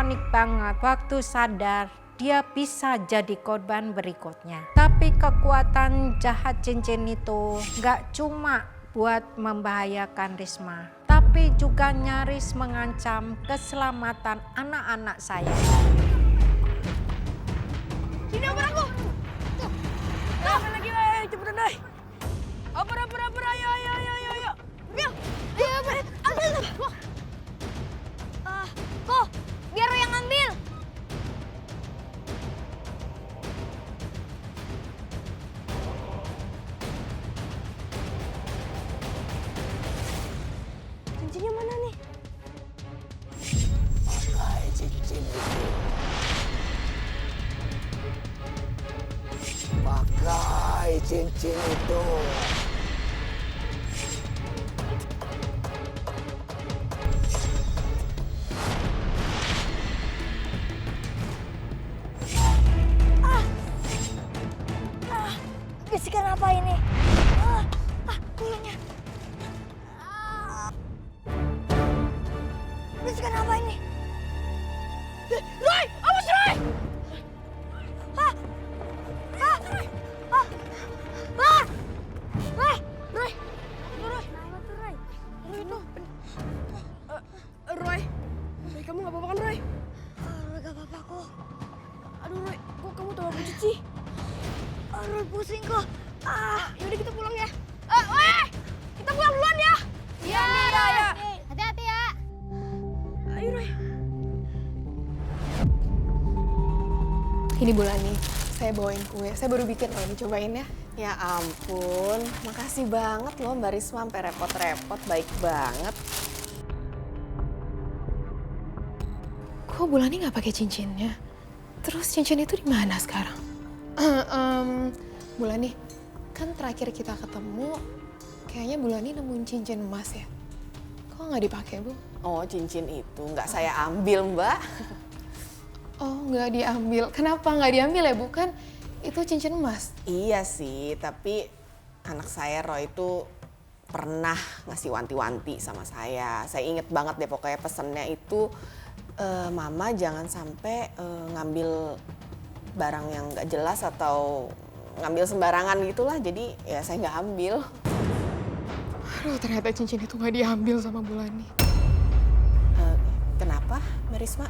panik banget waktu sadar dia bisa jadi korban berikutnya. Tapi kekuatan jahat cincin itu gak cuma buat membahayakan Risma, tapi juga nyaris mengancam keselamatan anak-anak saya. Sini oper aku. Tuh. Apa lagi, ayo cepetan deh. Oper, ayo. Ambil. Ayo, oper. Ambil tuh. Kok, biar lo yang ambil. Cincinnya mana nih? Pakai cincin itu. Pakai cincin itu. Bisikan apa ini? Bulunya. Bisikan apa ini? Roy! Awas, Roy! Roy, kamu nggak apa-apa kan, Roy? Nggak apa-apa kok. Aduh, Roy, kok kamu tahu aku cuci? Roy pusing kok. Yaudah kita pulang ya. Kita pulang duluan ya. Iya. Hati-hati ya. Ayo, Roy. Ini Bulani, saya bawain kue. Saya baru bikin loh, ini cobain ya. Ya ampun, makasih banget loh Mbak Risma, sampai repot-repot, baik banget. Kok Bulani nggak pakai cincinnya? Terus cincin itu di mana sekarang? Bulani, kan terakhir kita ketemu, kayaknya Bulani nemuin cincin emas ya? Kok nggak dipakai, Bu? Oh, cincin itu nggak saya ambil, Mbak. Oh, nggak diambil. Kenapa nggak diambil ya, Bu? Kan itu cincin emas. Iya sih, tapi anak saya Roy itu pernah ngasih wanti-wanti sama saya. Saya inget banget deh pokoknya pesennya itu, Mama jangan sampai ngambil barang yang nggak jelas atau ngambil sembarangan gitulah. Jadi ya saya nggak ambil. Aduh, ternyata cincin itu nggak diambil sama Bulani. Kenapa, Mbak Risma?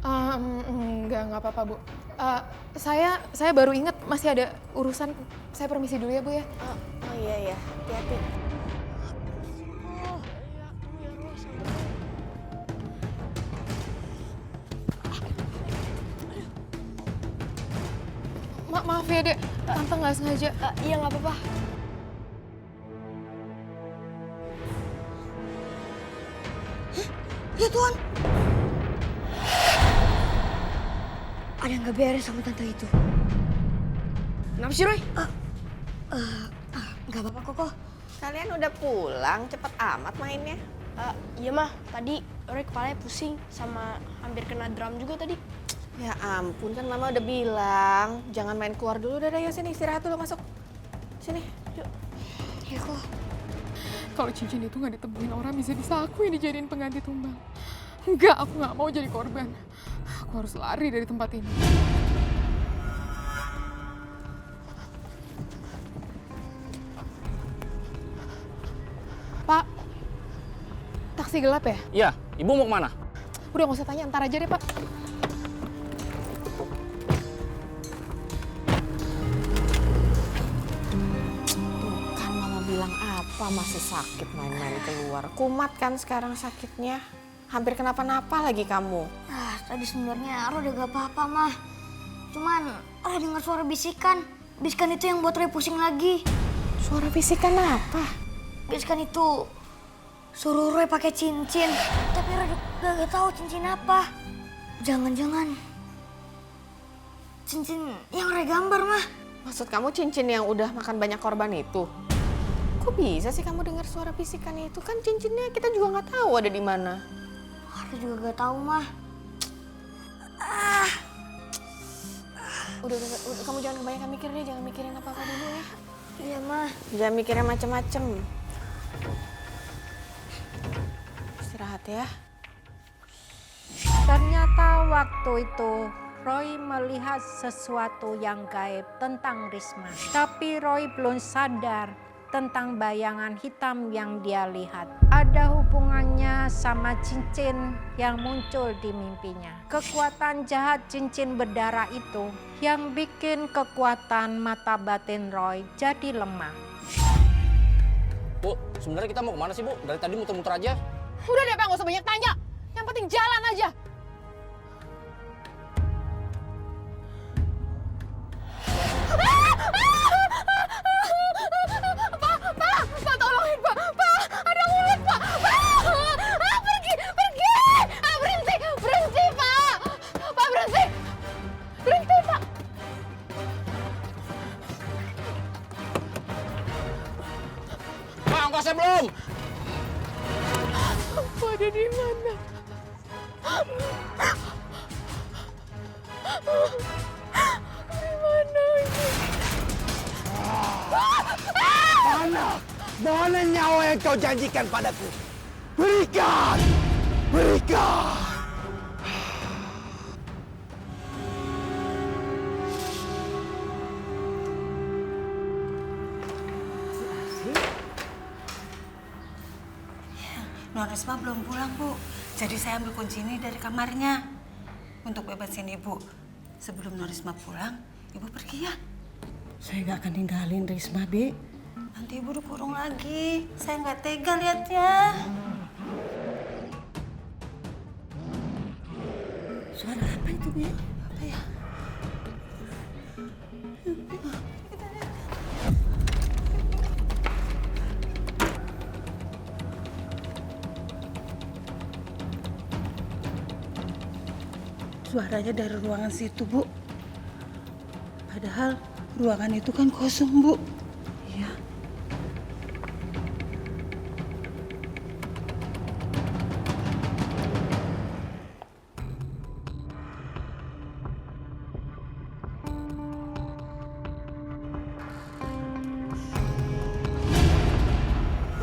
Nggak apa-apa, Bu. Saya baru ingat masih ada urusan. Saya permisi dulu ya, Bu ya. Oh iya, hati-hati. Maaf ya, Dek. Tante nggak sengaja. Iya, nggak apa-apa. Ya Tuhan. Ada yang nggak beres sama tante itu. Kenapa sih, Roy? Nggak apa-apa kok. Kalian udah pulang, cepet amat mainnya. Iya mah, tadi Roy kepalanya pusing sama hampir kena drum juga tadi. Ya ampun, kan Mama udah bilang jangan main keluar dulu. Udah ya sini istirahat dulu, masuk. Sini, yuk. Ya kok. Kalau cincin itu nggak ditemuin orang, bisa-bisa aku yang dijadiin pengganti tumbang. Enggak, aku nggak mau jadi korban. Aku harus lari dari tempat ini. Pak, taksi gelap ya? Iya, Ibu mau kemana? Udah nggak usah tanya, ntar aja deh, Pak. Kan Mama bilang apa, masih sakit main-main keluar. Kumat kan sekarang sakitnya. Hampir kenapa-napa lagi kamu. Tadi sebenarnya Roy udah gak apa-apa, Mah. Cuman Roy dengar suara bisikan. Bisikan itu yang buat Roy pusing lagi. Suara bisikan apa? Bisikan itu suruh Roy pakai cincin. Tapi Roy gak tahu cincin apa. Jangan-jangan cincin yang Roy gambar, Mah. Maksud kamu cincin yang udah makan banyak korban itu? Kok bisa sih kamu dengar suara bisikan itu? Kan cincinnya kita juga nggak tahu ada di mana. Roy juga gak tahu, Mah. Udah, kamu jangan kebanyakan mikir deh, jangan mikirin apa-apa dulu ya. Iya, Mah. Jangan mikirin macem-macem. Istirahat ya. Ternyata waktu itu Roy melihat sesuatu yang gaib tentang Risma. Tapi Roy belum sadar tentang bayangan hitam yang dia lihat. Ada hubungannya sama cincin yang muncul di mimpinya. Kekuatan jahat cincin berdarah itu yang bikin kekuatan mata batin Roy jadi lemah. Bu, sebenarnya kita mau kemana sih, Bu? Dari tadi muter-muter aja. Udah deh, Pak, nggak usah banyak tanya. Yang penting jalan aja. Pak, tolongin, Pak. Pak, ada ulat, Pak. Pergi. Berhenti, Pak. Pak, berhenti. Berhenti, Pak. Pak, ongkosnya belum? Pak ada di mana? Di mana ini? Mana nyawa yang kau janjikan padaku? Berikan! Berikan! Non Risma belum pulang, Bu. Jadi saya ambil kunci ini dari kamarnya untuk bebasin Ibu. Sebelum Non Risma pulang, Ibu pergi ya. Saya nggak akan ninggalin Risma, Bi. Nanti Ibu dikurung lagi. Saya nggak tega liatnya. Suara apa itu, Bi? Apa ya? Suaranya dari ruangan situ, Bu. Padahal ruangan itu kan kosong, Bu. Iya.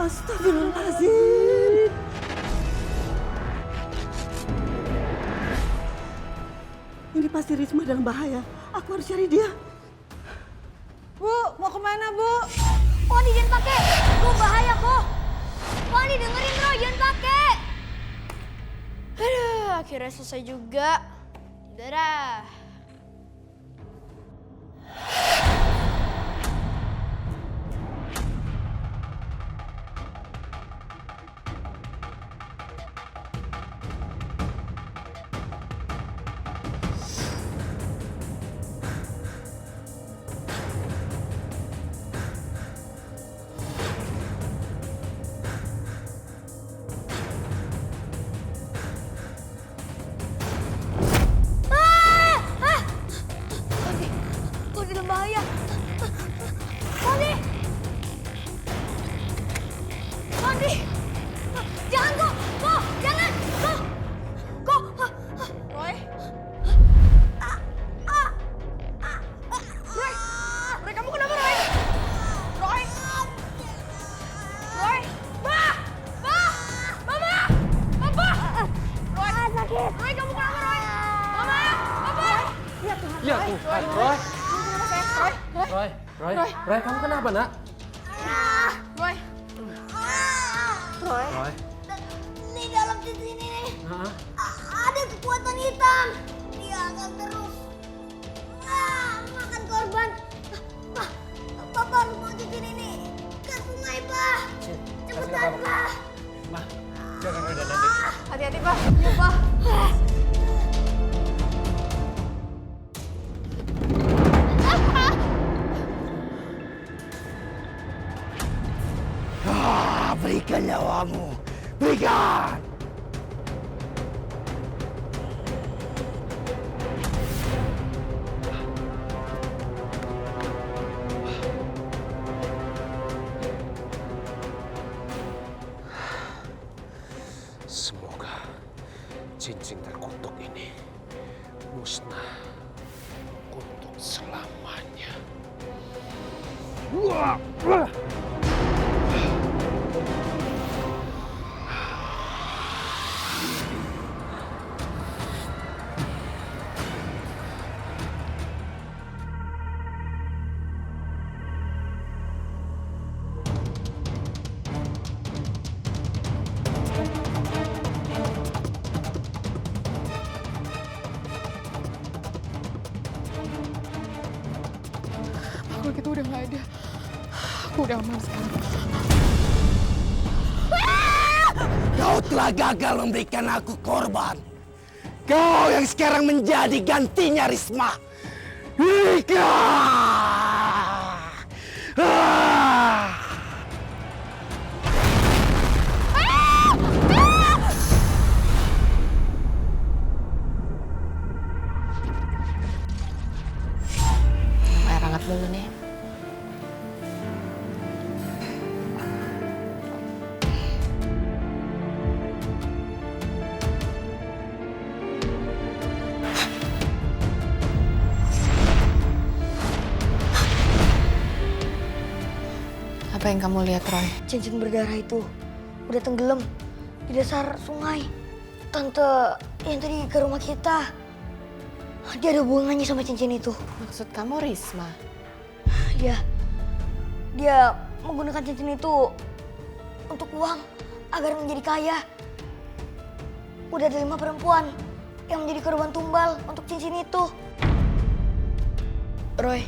Astagfirullahaladzim. Ini pasti Risma dalam bahaya. Aku harus cari dia. Bu, mau kemana, Bu? Poni jangan pakai. Kok bahaya kok. Poni dengerin Roy, jangan pakai. Aduh, akhirnya selesai juga. Dadah. Kok dalam bahaya. Poni. Poni. Jangan kok. Kok, jangan. Kok. Kok. Roy? Roy. Roy, kamu kenapa, Roy? Roy? Roy? Bah! Bah! Mama! Papa! Roy! Sakit. Roy, kamu kenapa, Roy? Mama! Papa! Ya Tuhan, Roy. Roy, kamu kenapa, Nak? Roy! Roy. Di dalam cincin ini Hah? ada kekuatan hitam. Dia akan terus makan korban. Papa harus bawa cincin ini ke sungai, Pak. Cepetan, Pak. Ma, jangan udah nanti. Hati-hati, Pak. Iya, Pak. Berikan nyawamu. Berikan! Semoga cincin terkutuk ini musnah untuk selamanya. Aku udah aman sekarang. Kau telah gagal memberikan aku korban. Kau yang sekarang menjadi gantinya Risma. Rika! Air hangat dulu nih. Apa yang kamu lihat, Roy? Cincin berdarah itu udah tenggelam di dasar sungai. Tante yang tadi ke rumah kita, dia ada hubungannya sama cincin itu. Maksud kamu Risma? Iya, dia menggunakan cincin itu untuk uang agar menjadi kaya. Udah ada 5 perempuan yang menjadi korban tumbal untuk cincin itu. Roy,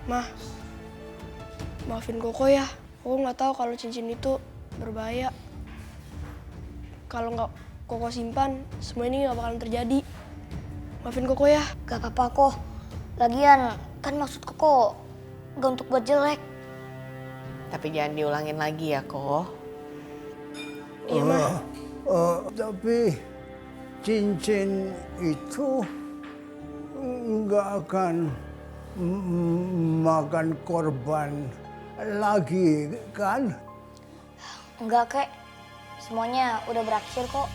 Ma, maafin Koko ya. Koko nggak tahu kalau cincin itu berbahaya. Kalau nggak Koko simpan, semua ini nggak bakalan terjadi. Maafin Koko ya. Gak apa-apa kok. Lagian kan maksud Koko gak untuk buat jelek. Tapi jangan diulangin lagi ya, Ko. Iya, Ma. Tapi cincin itu nggak akan makan korban lagi, kan? Enggak, Kek. Semuanya udah berakhir kok.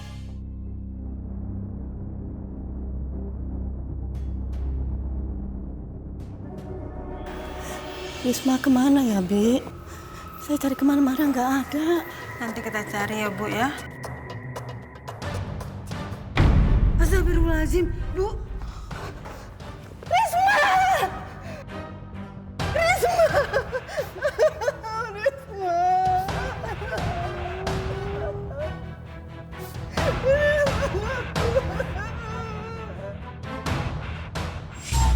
Risma kemana ya, Bi? Saya cari kemana-mana nggak ada. Nanti kita cari ya, Bu ya. Astagfirullahaladzim, Bu.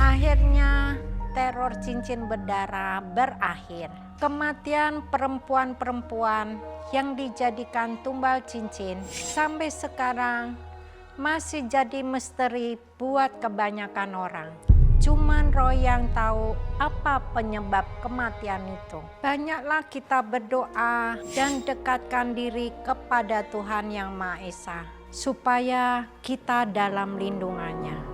Akhirnya teror cincin berdarah berakhir. Kematian perempuan-perempuan yang dijadikan tumbal cincin sampai sekarang masih jadi misteri buat kebanyakan orang. Cuman Roy yang tahu apa penyebab kematian itu. Banyaklah kita berdoa dan dekatkan diri kepada Tuhan Yang Maha Esa supaya kita dalam lindungannya.